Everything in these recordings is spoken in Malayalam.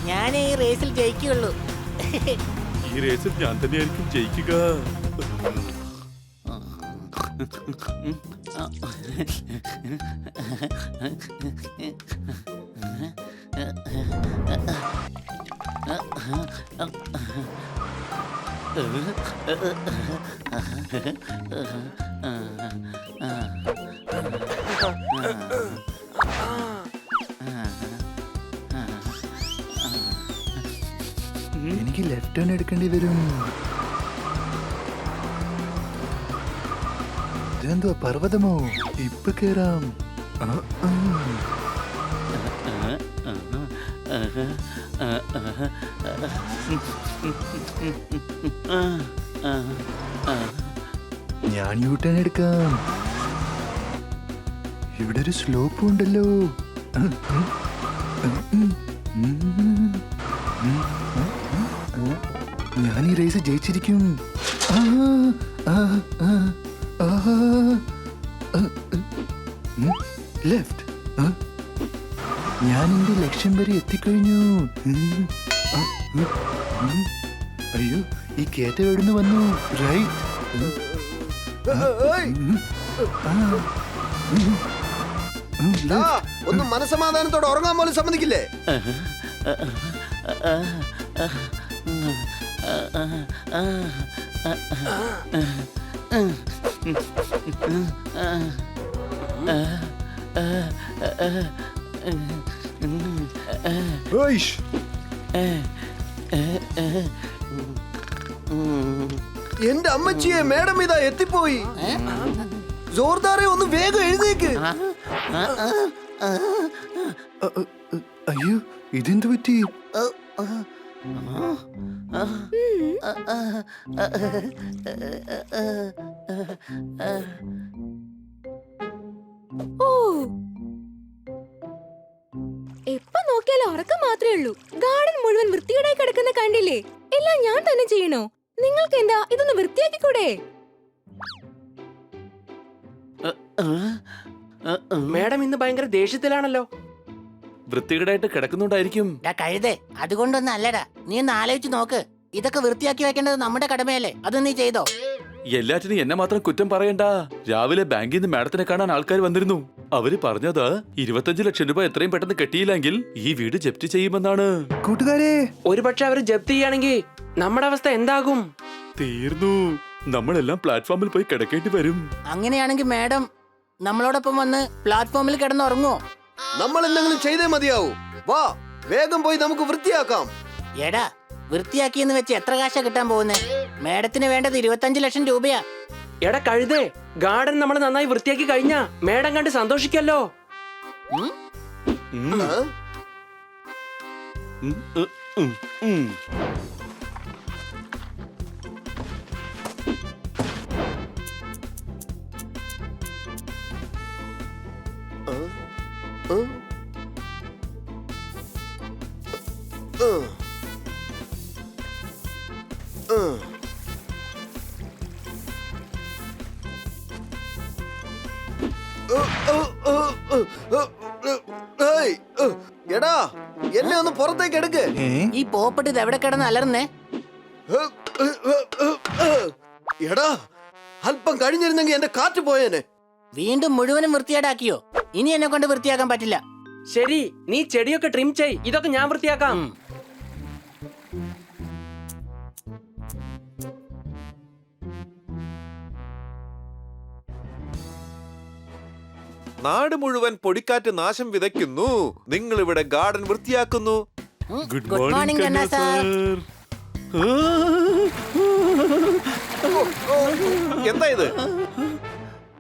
ഞാൻ ഈ റേസിൽ ജയിക്കുള്ളൂ. ഈ റേസിൽ ഞാൻ തന്നെയായിരിക്കും ജയിക്കുക. എനിക്ക് ലെഫ്റ്റ് ടേൺ എടുക്കേണ്ടി വരും. ഇതെന്തുവാ, പർവ്വതമോ? ഇപ്പൊ കേറാം. ഞാൻ യു ടേൺ എടുക്കാം. ഇവിടെ ഒരു സ്ലോപ്പ് ഉണ്ടല്ലോ. ഞാൻ ഈ റേസ് ജയിച്ചിരിക്കും. ലെഫ്റ്റ്. ഞാൻ എന്റെ ലക്ഷ്യം വരെ എത്തിക്കഴിഞ്ഞു. അയ്യോ, ഈ കേറ്റം എവിടുന്ന് വന്നു? റൈറ്റ്. ഒന്ന് മനസമാധാനത്തോടെ ഉറങ്ങാൻ പോലും സമ്മതിക്കില്ലേ? എന്റെ അമ്മച്ചിയെ മേഡം ഇതാ എത്തിപ്പോയി. ജോർദാറെ ഒന്ന് വേഗം എഴുന്നേക്ക്. അയ്യോ, ഇതെന്ത് പറ്റി? ഓ, എപ്പ നോക്കിയാലും ഉറക്കം മാത്രമേ ഉള്ളൂ. ഗാർഡൻ മുഴുവൻ വൃത്തികേടായി കിടക്കുന്ന കണ്ടില്ലേ? എല്ലാം ഞാൻ തന്നെ ചെയ്യണോ? നിങ്ങൾക്ക് എന്താ ഇതൊന്ന് വൃത്തിയാക്കിക്കൂടെ? മേഡം ഇന്ന് ഭയങ്കര ദേഷ്യത്തിലാണല്ലോ. വൃത്തികേടായിട്ട് കിടക്കുന്നുണ്ടായിരിക്കും. കഴുതേ, അതുകൊണ്ടൊന്നും അല്ലടാ. നീ ഒന്ന് ആലോചിച്ച് നോക്ക്. ഇതൊക്കെ വൃത്തിയാക്കി വെക്കേണ്ടത് നമ്മുടെ കടമയല്ലേ? അത് നീ ചെയ്തോ? എല്ലാറ്റിനും എന്നെ മാത്രം കുറ്റം പറയണ്ട. രാവിലെ ബാങ്കിൽ നിന്ന് മാഡത്തിനെ കാണാൻ ആൾക്കാർ വന്നിരുന്നു. അവര് പറഞ്ഞത് 25 ലക്ഷം രൂപ എത്രയും പെട്ടെന്ന് കെട്ടിയില്ലെങ്കിൽ ഈ വീട് ജപ്തി ചെയ്യുമെന്നാണ്. കൂട്ടുകാരെ, ഒരുപക്ഷെ അവര് ജപ്തി ചെയ്യുകയാണെങ്കിൽ നമ്മുടെ അവസ്ഥ എന്താകും? തീർന്നു. നമ്മളെല്ലാം പ്ലാറ്റ്ഫോമിൽ പോയി കിടക്കേണ്ടി വരും. അങ്ങനെയാണെങ്കിൽ മാഡം നമ്മളോടൊപ്പം വന്ന് പ്ലാറ്റ്ഫോമിൽ കിടന്നുറങ്ങോ? നമ്മൾ എന്തെങ്കിലും ചെയ്തേ മതിയാവൂ. വാ, വേഗം പോയി നമുക്ക് വൃത്തിയാക്കാം. എടാ, വൃത്തിയാക്കിയെന്ന് വെച്ച് എത്ര കാശാ കിട്ടാൻ പോകുന്നേ? മേഡത്തിന് വേണ്ടത് 25 ലക്ഷം രൂപയാ. എടാ കഴുതേ, ഗാർഡൻ നമ്മൾ നന്നായി വൃത്തിയാക്കി കഴിഞ്ഞാ മേഡം കണ്ട് സന്തോഷിക്കല്ലോ. ഉം. ഉം. എടാ, എന്നെ ഒന്ന് പുറത്തേക്ക് എടുക്ക്. ഈ പോപ്പട്ട് ഇത് എവിടെ കിടന്ന് അലർന്നേ? എടാ, അല്പം കഴിഞ്ഞിരുന്നെങ്കിൽ എന്റെ കാറ്റ് പോയേനെ. വീണ്ടും മുഴുവനും വൃത്തിയേടാക്കിയോ? ഇനി എന്നെ കൊണ്ട് വൃത്തിയാക്കാൻ പറ്റില്ല. ശരി, നീ ചെടിയൊക്കെ ട്രിം ചെയ്. ഇതൊക്കെ ഞാൻ വൃത്തിയാക്കാം. നാട് മുഴുവൻ പൊടിക്കാറ്റ് നാശം വിതയ്ക്കുന്നു. നിങ്ങൾ ഇവിടെ ഗാർഡൻ വൃത്തിയാക്കുന്നു. ഗുഡ് മോർണിംഗ് മോർണിംഗ് കണ്ണാ സാർ. എന്താ ഇത്?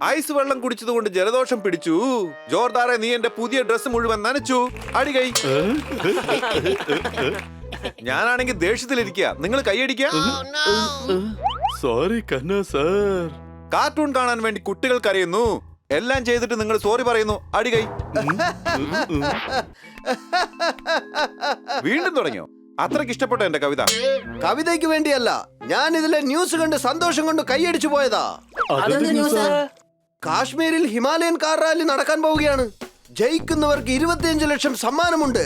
ഐസ് വെള്ളം കുടിച്ചതുകൊണ്ട് ജലദോഷം പിടിച്ചു. ജോർദാറെ, നീ എന്റെ പുതിയ ഡ്രസ് മുഴുവൻ നനച്ചു. അടികൈ. ഞാനാണെങ്കിൽ ദേഷ്യത്തിലിരിക്കുക, നിങ്ങൾ കൈയടിക്കുക. സോറി കണ്ണ സാർ. കാർട്ടൂൺ കാണാൻ വേണ്ടി കുട്ടികൾ കരയുന്നു. എല്ലാം ചെയ്തിട്ട് നിങ്ങൾ സോറി പറയുന്നു. അടികൈ. വീണ്ടും തുടങ്ങിയോ? അത്രയ്ക്ക് ഇഷ്ടപ്പെട്ടോ എന്റെ കവിത? കവിതയ്ക്ക് വേണ്ടിയല്ല, ഞാൻ ഇതിലെ ന്യൂസ് കണ്ട് സന്തോഷം കൊണ്ട് കൈയടിച്ചു പോയതാ. അതെന്ത് ന്യൂസാ? കാശ്മീരിൽ ഹിമാലയൻ കാർ റാലി നടക്കാൻ പോവുകയാണ്. ജയിക്കുന്നവർക്ക് 25 ലക്ഷം സമ്മാനമുണ്ട്.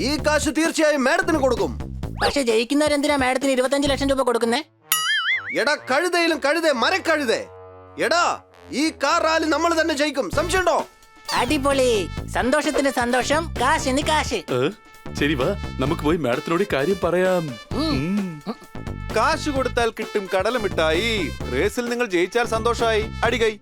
ഈ കാശ് തീർച്ചയായും മാഡത്തിന് കൊടുക്കും. പക്ഷെ ജയിക്കുന്നവരെന്തിനാ മാഡത്തിന് 25 ലക്ഷം രൂപ കൊടുക്കുന്നേ? എടാ കഴുതയിലും കഴുതേ മരക്കഴുതേ, എടാ ഈ കാർ റാലി നമ്മൾ തന്നെ ജയിക്കും, സംശയമുണ്ടോ? അടിപൊളി. സന്തോഷത്തിന് സന്തോഷം, കാശിന് കാശ്. ശരി വാ, നമുക്ക് പോയി മാഡത്തിനോട് ഈ കാര്യം പറയാം. കാശ് കൊടുത്താൽ കിട്ടും കടലമിട്ടായി. റേസിൽ നിങ്ങൾ ജയിച്ചാൽ സന്തോഷമായി. അടികൈ.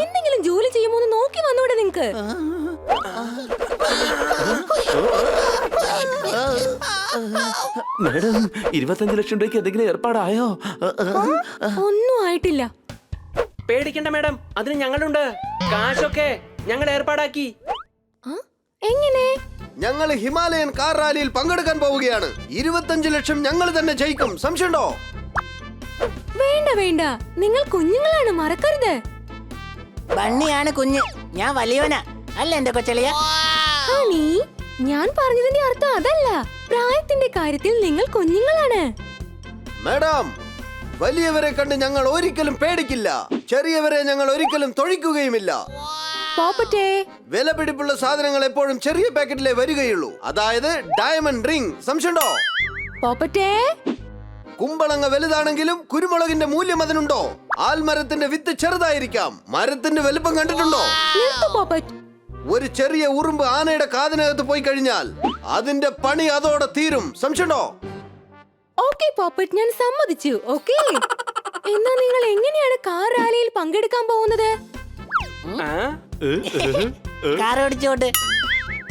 എന്തെങ്കിലും ജോലി ചെയ്യുമോ എന്ന് നോക്കി വന്നൂടെ നിങ്ങക്ക്? മാഡം 25 ലക്ഷം രൂപയ്ക്ക് എന്തെങ്കിലും ഏർപ്പാടായോ? ഒന്നും ആയിട്ടില്ല. പേടിക്കണ്ട മേഡം, അതിന് ഞങ്ങളുണ്ട്. കാശൊക്കെ ഞങ്ങൾ ഏർപ്പാടാക്കി. ആ? എങ്ങനെ? ഞങ്ങൾ ഹിമാലയൻ കാർ റാലിയിൽ പങ്കെടുക്കാൻ പോവുകയാണ്. 25 ലക്ഷം ഞങ്ങൾ തന്നെ ജയിക്കും, സംശയമുണ്ടോ? വേണ്ട വേണ്ട, നിങ്ങൾ കുഞ്ഞുങ്ങളാണ്, മറക്കരുത്. ബണ്ണിയാണ് കുഞ്ഞ്, ഞാൻ വലിയവനാ. അല്ല എന്റെ കൊച്ചളിയ? ഹണി, ഞാൻ പറഞ്ഞതിന്റെ അർത്ഥം അതല്ല. പ്രായത്തിന്റെ കാര്യത്തിൽ നിങ്ങൾ കുഞ്ഞുങ്ങളാണ്. മാഡം, വലിയവരെ കണ്ട് ഞങ്ങൾ ഒരിക്കലും പേടിക്കില്ല. ചെറിയവരെ ഞങ്ങൾ ഒരിക്കലും തൊഴിക്കുകയുമില്ല. പോപ്പറ്റേ, വിലപിടിപ്പുള്ള സാധനങ്ങൾ എപ്പോഴും ചെറിയ പാക്കറ്റിലേ വരികയുള്ളൂ. അതായത് ഡയമണ്ട് റിംഗ്, സംശയമുണ്ടോ? പോപ്പറ്റേ, കുമ്പളങ്ങ വലുതാണെങ്കിലും കുരുമുളകിന്റെ മൂല്യം അതിനുണ്ടോ? ആൽമരത്തിന്റെ വിത്ത് ചെറുതായിരിക്കാം, മരത്തിന്റെ വലുപ്പം കണ്ടിട്ടുണ്ടോ? നിർത്ത് പോപ്പറ്റ്. ഒരു ചെറിയ ഉറുമ്പ് ആനയുടെ കാതിനകത്ത് പോയി കഴിഞ്ഞാൽ അതിന്റെ പണി അതോടെ തീരും, സംശയമുണ്ടോ? ഓക്കെ പോപ്പറ്റ്, ഞാൻ സമ്മതിച്ചു. ഓക്കെ, എന്നാ നിങ്ങൾ എങ്ങനെയാണ് കാർ റാലിയിൽ പങ്കെടുക്കാൻ പോകുന്നത്? കാർ ഓടിച്ചോട്ട്.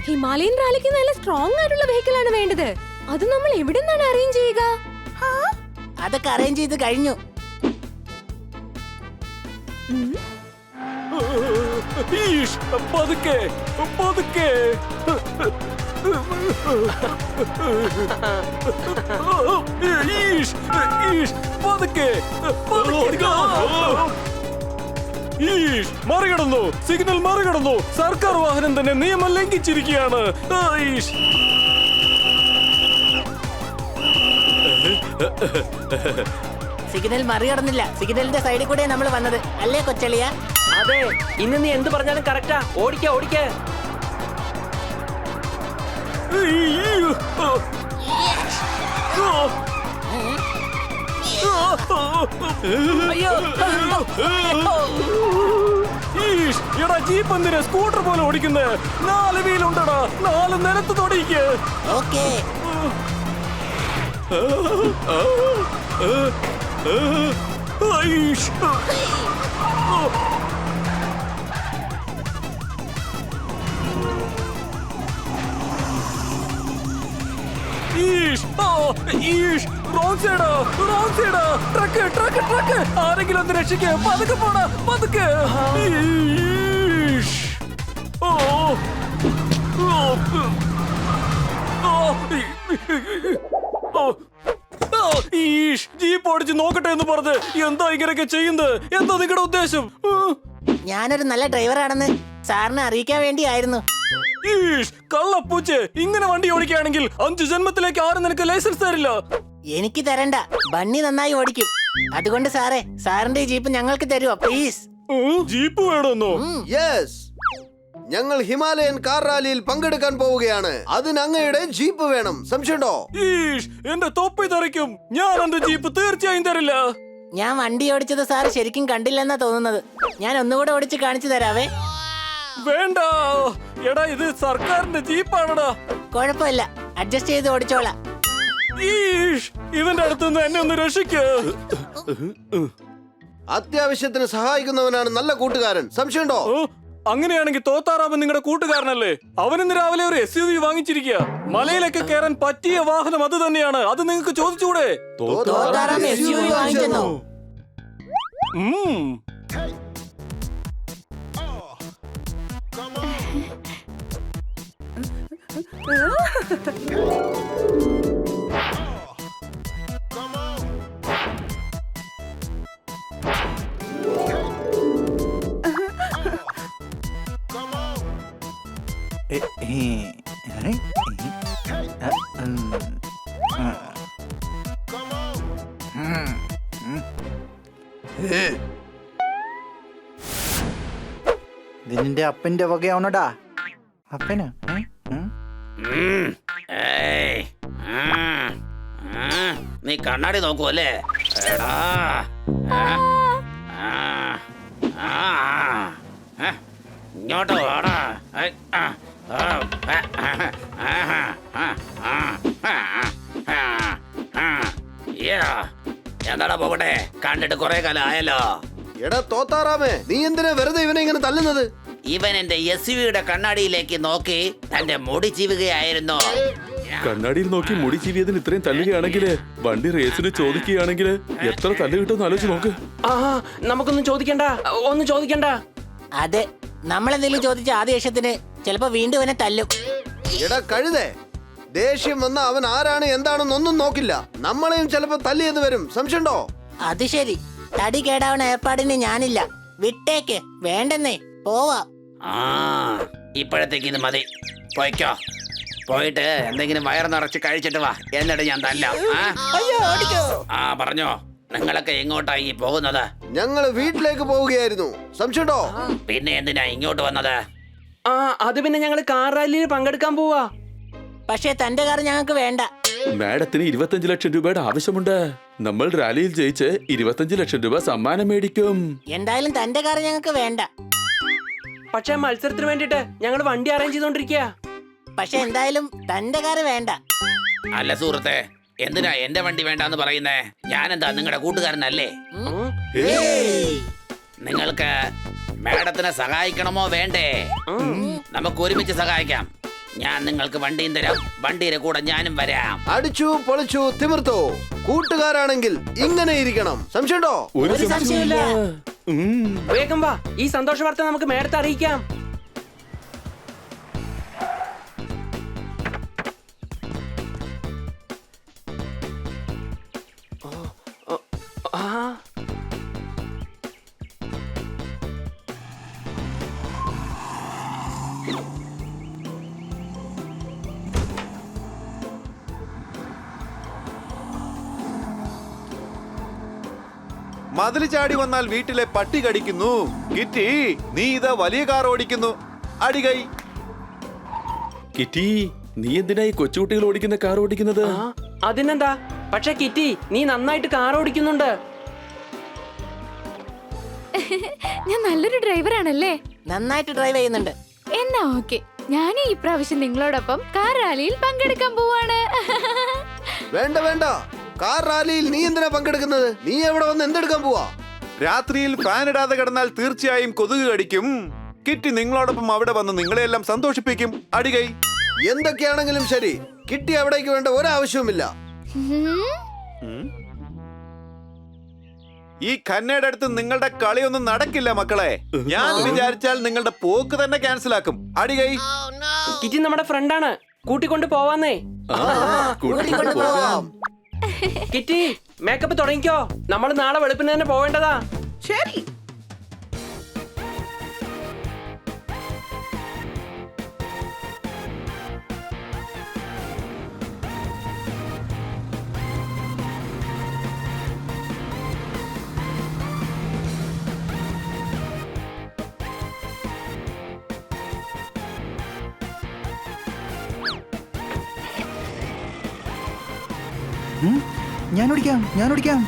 ഹിമാലയൻ റാലിക്ക് നല്ല സ്ട്രോങ് ആയിട്ടുള്ള വെഹിക്കിൾ ആണ് വേണ്ടത്. അത് നമ്മൾ എവിടെ നിന്നാണ് അറേഞ്ച് ചെയ്യുക? അതൊക്കെ അറേഞ്ച് ചെയ്ത് കഴിഞ്ഞു. പതുക്കെ പതുക്കെ. മറികടന്നു, സിഗ്നൽ മറികടന്നു. സർക്കാർ വാഹനം തന്നെ നിയമം ലംഘിച്ചിരിക്കുകയാണ്. സിഗ്നൽ മറികടന്നില്ല, സിഗ്നലിന്റെ സൈഡിൽ കൂടെ നമ്മൾ വന്നത്, അല്ലേ കൊച്ചളിയ? അതെ, ഇന്ന് നീ എന്ത് പറഞ്ഞാലും കറക്റ്റാ. ഓടിക്ക ഓടിക്ക. എടാ ജീപ്പ് എന്തിനാ സ്കൂട്ടർ പോലെ ഓടിക്കുന്നേ? 4 വീലുണ്ടടാ, 4 നിലത്ത് തൊടിക്ക്. ഓക്കേ. ആരെങ്കിലും ഒന്ന് രക്ഷിക്ക്. പതുക്കെ പോടാ, പതുക്കെ. ജീപ്പ് ഓടിച്ച് നോക്കട്ടെ എന്ന് പറഞ്ഞ് എന്താ ഇങ്ങനെയൊക്കെ ചെയ്യുന്നത്? എന്താ നിങ്ങളുടെ ഉദ്ദേശം? ഞാനൊരു നല്ല ഡ്രൈവറാണെന്ന് സാറിനെ അറിയിക്കാൻ വേണ്ടിയായിരുന്നു. കള്ളപ്പൂച്ച്, ഇങ്ങനെ വണ്ടി ഓടിക്കുകയാണെങ്കിൽ 5 ജന്മത്തിലേക്ക് ആരും നിനക്ക് ലൈസൻസ് തരില്ല. എനിക്ക് തരണ്ട, ബണ്ണി നന്നായി ഓടിക്കും. അതുകൊണ്ട് സാറേ, സാറിന്റെ ഈ ജീപ്പ് ഞങ്ങൾക്ക് തരുമോ പ്ലീസ്? ജീപ്പ് വേണമെന്നോ? യെസ്, ഞങ്ങൾ ഹിമാലയൻ കാർ റാലിയിൽ പങ്കെടുക്കാൻ പോവുകയാണ്. അതിന് അങ്ങയുടെ ജീപ്പ് വേണം, സംശയമുണ്ടോ? എന്റെ തൊപ്പി തെറിക്കും. ഞാൻ എന്റെ ജീപ്പ് തീർച്ചയായും തരില്ല. ഞാൻ വണ്ടി ഓടിച്ചത് സാറ് ശരിക്കും കണ്ടില്ലെന്നാ തോന്നുന്നത്. ഞാൻ ഒന്നുകൂടെ ഓടിച്ച് കാണിച്ചു തരാവേ. വേണ്ട എടാ, ഇത് സർക്കാരിന്റെ ജീപ്പാണടാ. കുഴപ്പമില്ല, അഡ്ജസ്റ്റ് ചെയ്ത് ഓടിച്ചോളാം. ഇവന്റെ അടുത്തുനിന്ന് എന്നെ ഒന്ന് രക്ഷിക്ക്. അത്യാവശ്യത്തിന് സഹായിക്കുന്നവനാണ് നല്ല കൂട്ടുകാരൻ, സംശയമുണ്ടോ? അങ്ങനെയാണെങ്കിൽ തോത്താറാമൻ നിങ്ങളുടെ കൂട്ടുകാരനല്ലേ? അവനിന്ന് രാവിലെ ഒരു SUV വാങ്ങിച്ചിരിക്കുക. മലയിലൊക്കെ കയറാൻ പറ്റിയ വാഹനം അത് തന്നെയാണ്. അത് നിങ്ങൾക്ക് ചോദിച്ചൂടെ? തോത്താറാം SUV വാങ്ങിച്ചെന്നോ? ഇത് നിന്റെ അപ്പന്റെ വകയാണോടാ? അപ്പന് നീ കണ്ണാടി നോക്കുവല്ലേ? എടാ. ഇങ്ങോട്ട് വാടാ. എന്താടാ പോകട്ടെ, കണ്ടിട്ട് കുറെ കാലം ആയല്ലോ. എടാ തോത്താറാമേ, നീ എന്തിനാ വെറുതെ ഇവനെ ഇങ്ങനെ തല്ലുന്നത്? ഇവൻ എന്റെ SUV-യുടെ കണ്ണാടിയിലേക്ക് നോക്കി തന്റെ മുടി ചീവുകയായിരുന്നു. കണ്ണാടിയിൽ നോക്കി മുടി ചീവിയതിന് ഇത്രയും തല്ലുകയാണെങ്കിൽ വണ്ടി റേസിന് ചോദിക്കുകയാണെങ്കിൽ എത്ര തല്ല് കിട്ടുമെന്ന് ആലോചിച്ച് നോക്ക്. ആ നമുക്കൊന്നും ചോദിക്കണ്ട, ഒന്നും ചോദിക്കണ്ട. അതെ, നമ്മളെന്തെങ്കിലും ചോദിച്ച ആ ദേഷ്യത്തിന് ചിലപ്പോ വീണ്ടും ഇവനെ തല്ലും. എടാ കഴുതേ, ദേഷ്യം വന്ന അവൻ ആരാണ് എന്താണെന്നൊന്നും നോക്കില്ല. നമ്മളെയും ചിലപ്പോ തല്ലിയെന്ന് വരും, സംശയമുണ്ടോ? അത് ശരി, തടി കേടാവണ ഏർപ്പാടിന് ഞാനില്ല. വിട്ടേക്ക്, വേണ്ടെന്നേ, പോവാ. ആ ഇപ്പോഴത്തേക്ക് ഇത് മതി. പോയിക്കോ, പോയിട്ട് എന്തെങ്കിലും വയറ് നിറച്ച് കഴിച്ചിട്ട് വാ, എന്നിട്ട് ഞാൻ തല്ലാം. ആ പറഞ്ഞോ, നിങ്ങളൊക്കെ എങ്ങോട്ടായി പോകുന്നത്? ഞങ്ങള് വീട്ടിലേക്ക് പോവുകയായിരുന്നു, സംശയമുണ്ടോ? പിന്നെ എന്തിനാ ഇങ്ങോട്ട് വന്നത്? ആ അത് പിന്നെ ഞങ്ങള് കാർ റാലിയിൽ പങ്കെടുക്കാൻ പോവാ. പക്ഷേ തന്റെ കാർ ഞങ്ങൾക്ക് വേണ്ട. മാഡത്തിന് 25 ലക്ഷം രൂപയുടെ ആവശ്യമുണ്ട്. നമ്മൾ റാലിയിൽ ജയിച്ച് 25 ലക്ഷം രൂപ സമ്മാനം മേടിക്കും. എന്തായാലും തന്റെ കാർ ഞങ്ങൾക്ക് വേണ്ട. പക്ഷെ മത്സരത്തിന് വേണ്ടിട്ട് ഞങ്ങൾ വണ്ടി അറേഞ്ച് ചെയ്തോണ്ടിരിക്കുക. പക്ഷെ എന്തായാലും തന്റെ കാർ വേണ്ട. അല്ല സുഹൃത്തെ, എന്തിനാ എന്റെ വണ്ടി വേണ്ടാന്ന് പറയുന്നേ? ഞാനെന്താ നിങ്ങളുടെ കൂട്ടുകാരനല്ലേ? നിങ്ങൾക്ക് മാഡത്തിനെ സഹായിക്കണമോ വേണ്ടേ? നമുക്ക് ഒരുമിച്ച് സഹായിക്കാം. ഞാൻ നിങ്ങൾക്ക് വണ്ടിയും തരാം, വണ്ടിയുടെ കൂടെ ഞാനും വരാം. അടിച്ചു പൊളിച്ചു തിമിർത്തോ. കൂട്ടുകാരാണെങ്കിൽ ഇങ്ങനെ ഇരിക്കണം, സംശയമുണ്ടോ? ഒരു ഒരു സംശയമില്ല. വേഗം വാ, ഈ സന്തോഷ വാർത്ത നമുക്ക് മേടത്തെ അറിയിക്കാം. മതിൽ ചാടി വന്നാൽ വീട്ടിലെ പട്ടി കടിക്കുന്നു. കിറ്റി, നീ ഇതാ വലിയ കാർ ഓടിക്കുന്നു. അടികൈ. കിറ്റി, നീ എന്തിനാ ഈ കൊച്ചുകുട്ടികൾ ഓടിക്കുന്ന കാർ ഓടിക്കുന്നത്? അതിനെന്താ, പക്ഷെ കിറ്റി നീ നന്നായിട്ട് കാർ ഓടിക്കുന്നുണ്ട്. ഞാൻ നല്ലൊരു ഡ്രൈവറാണല്ലേ? നന്നായിട്ട് ഡ്രൈവ് ചെയ്യുന്നുണ്ട്. എന്നാ ഓക്കെ, ഞാൻ ഈ പ്രാവശ്യം നിങ്ങളോടൊപ്പം കാർ റാലിയിൽ പങ്കെടുക്കാൻ പോവാണ്. വേണ്ട വേണ്ട, കാർ റാലിയിൽ നീ എന്തിനാ പങ്കെടുക്കുന്നത്? നീ എവിടെ വന്ന് എന്തെടുക്കാൻ പോവാ? രാത്രിയിൽ ഫാൻ ഇടാതെ കിടന്നാൽ തീർച്ചയായും കൊതുക് കടിക്കും. കിറ്റി നിങ്ങളോടൊപ്പം അവിടെ വന്ന് നിങ്ങളെല്ലാം സന്തോഷിപ്പിക്കും. അടികൈ. എന്തൊക്കെയാണെങ്കിലും ശരി, കിട്ടി അവിടേക്ക് വേണ്ട ഒരാവശ്യവുമില്ല. ഈ ഖന്നയുടെ അടുത്ത് നിങ്ങളുടെ കളിയൊന്നും നടക്കില്ല മക്കളെ. ഞാൻ വിചാരിച്ചാൽ നിങ്ങളുടെ പോക്ക് തന്നെ ക്യാൻസൽ ആക്കും. അടികൈ. കിറ്റി നമ്മുടെ ഫ്രണ്ടാണ്, കൂട്ടിക്കൊണ്ട് പോവാന്നേ. കൂട്ടിക്കൊണ്ട് പോവാം. കിറ്റി മേക്കപ്പ് തുടങ്ങിക്കോ, നമ്മൾ നാളെ വെളുപ്പിന് തന്നെ പോവേണ്ടതാ. ശരി. ഞാൻ ഓടിക്കാം.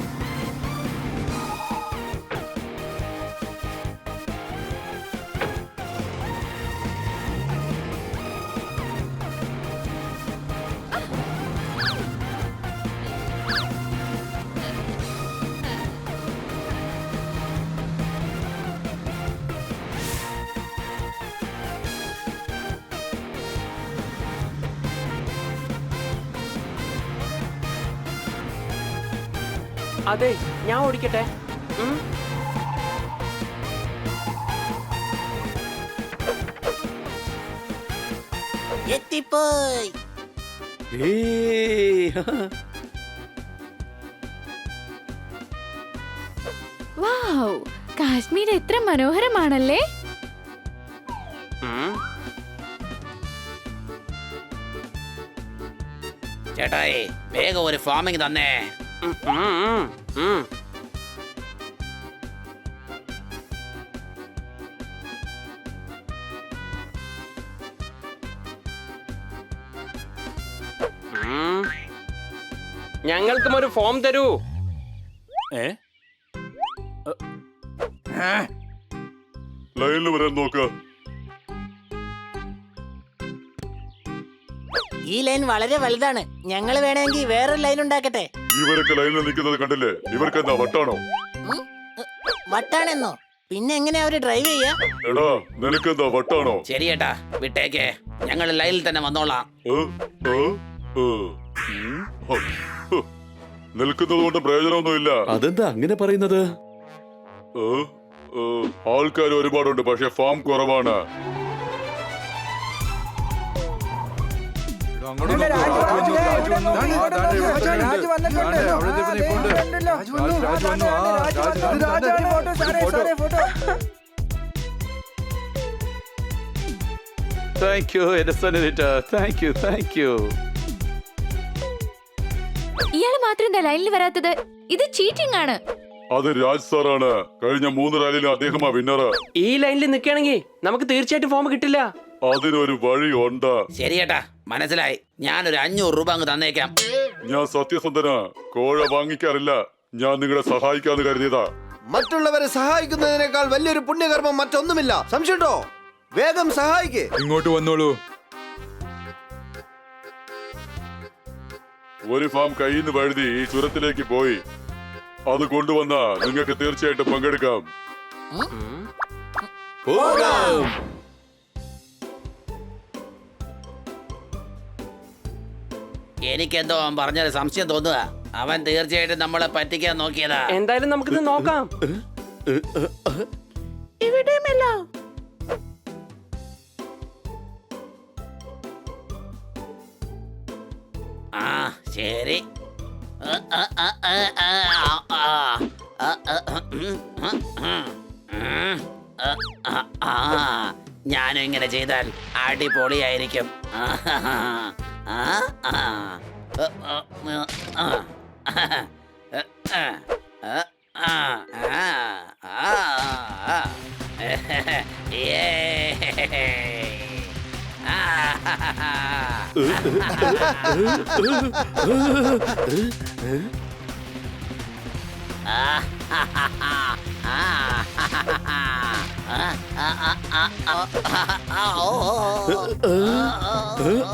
അതെ, ഞാൻ ഓടിക്കട്ടെ. എത്തിപ്പോയി. വാവ്, കാശ്മീർ എത്ര മനോഹരമാണല്ലേ? ചേട്ടായി, വേഗം ഒരു ഫാമിംഗ് തന്നെ. ഉം. ഉം. ഞങ്ങൾക്കും ഒരു ഫോം തരൂ. ലൈനിൽ വരാൻ നോക്ക. ഈ ലൈൻ വളരെ വലുതാണ്. ഞങ്ങൾ വേണമെങ്കിൽ വേറൊരു ലൈൻ ഉണ്ടാക്കട്ടെ. ഇവരൊക്കെ ലൈനിൽ നിൽക്കുന്നത് കണ്ടില്ലേ? ഇവർക്ക് എന്താ വട്ടാണോ? ഉം? വട്ടാണെന്നോ? പിന്നെ എങ്ങനെയാ അവര് ഡ്രൈവ് ചെയ്യാ? എടാ നിനക്കെന്താ വട്ടാണോ? ശരി ഏട്ടാ, വിട്ടേക്കേ, ഞങ്ങൾ ലൈനിൽ തന്നെ വന്നോളാം. നിൽക്കുന്നത് കൊണ്ട് പ്രയോജനമൊന്നുമില്ല. അതെന്താ അങ്ങനെ പറയുന്നത്? ആൾക്കാർ ഒരുപാടുണ്ട്, പക്ഷെ ഫാം കുറവാണ്. താങ്ക് യു എന്റെ senator, thank you, thank you. ഇയാള് മാത്രം എന്താ ലൈനിൽ വരാത്തത്? ഇത് ചീറ്റിംഗ് ആണ്. അത് രാജ് സാറാണ്. കഴിഞ്ഞ 3 റാലിയിലും അദ്ദേഹമാ വിന്നർ. ഈ ലൈനിൽ നിൽക്കുകയാണെങ്കിൽ നമുക്ക് തീർച്ചയായിട്ടും ഫോം കിട്ടില്ല. അതിനൊരു വഴി ഉണ്ട്. ശരി ഏട്ടാ, മനസ്സിലായി. ഞാനൊരു 500 രൂപ അങ്ങ് തന്നേക്കാം. ഞാൻ സത്യസന്ധനാ, കോഴ വാങ്ങിക്കാറില്ല. ഞാൻ നിങ്ങളെ സഹായിക്കാന്ന് കരുതിയതാ. മറ്റുള്ളവരെ സഹായിക്കുന്നതിനേക്കാൾ വലിയൊരു പുണ്യകർമ്മം മറ്റൊന്നുമില്ല. സംശയമുണ്ടോ? വേഗം സഹായിക്കേ. ഇങ്ങോട്ട് വന്നോളൂ. ഒരു ഫാം കയ്യിൽ നിന്ന് വഴുതി ഈ ചുരത്തിലേക്ക് പോയി. അത് കൊണ്ടുവന്ന നിങ്ങൾക്ക് തീർച്ചയായിട്ടും പങ്കെടുക്കാം. എനിക്കെന്തോ അവൻ പറഞ്ഞത് സംശയം തോന്നുക. അവൻ തീർച്ചയായിട്ടും നമ്മളെ പറ്റിക്കാൻ നോക്കിയതാ. എന്തായാലും നമുക്കിത് നോക്കാം. ആ ശരി. ഞാനും ഇങ്ങനെ ചെയ്താൽ അടിപൊളിയായിരിക്കും.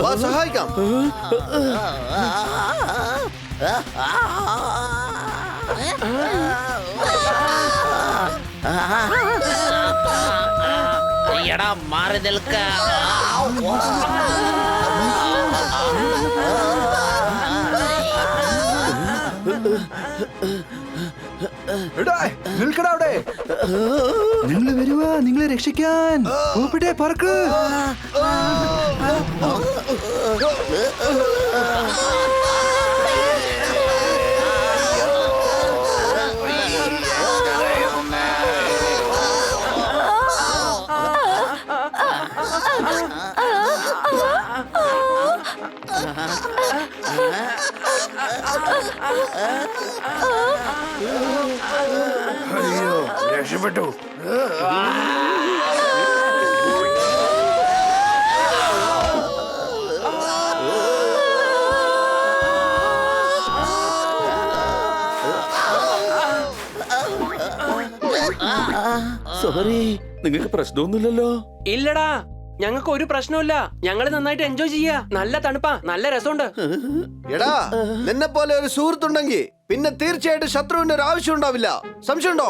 വാ, സഹായിക്കാം. എടാ മാറി നിൽക്ക. നിൽക്കടാ അവിടെ. നിങ്ങൾ വരുവാ, നിങ്ങളെ രക്ഷിക്കാൻ. പൂപ്പിട്ടെ പറക്ക്. അയ്യോ, രക്ഷപ്പെട്ടു. സോറി, നിങ്ങൾക്ക് പ്രശ്നമൊന്നുമില്ലല്ലോ? ഇല്ലടാ, ഞങ്ങൾക്ക് ഒരു പ്രശ്നമില്ല. ഞങ്ങള് നന്നായിട്ട് എൻജോയ് ചെയ്യാ. നല്ല തണുപ്പാ, നല്ല രസമുണ്ട്. എടാ, നിന്നെ പോലെ ഒരു സുഹൃത്തുണ്ടെങ്കിൽ പിന്നെ തീർച്ചയായിട്ടും ശത്രുവിന്റെ ഒരു ആവശ്യം ഉണ്ടാവില്ല. സംശയമുണ്ടോ?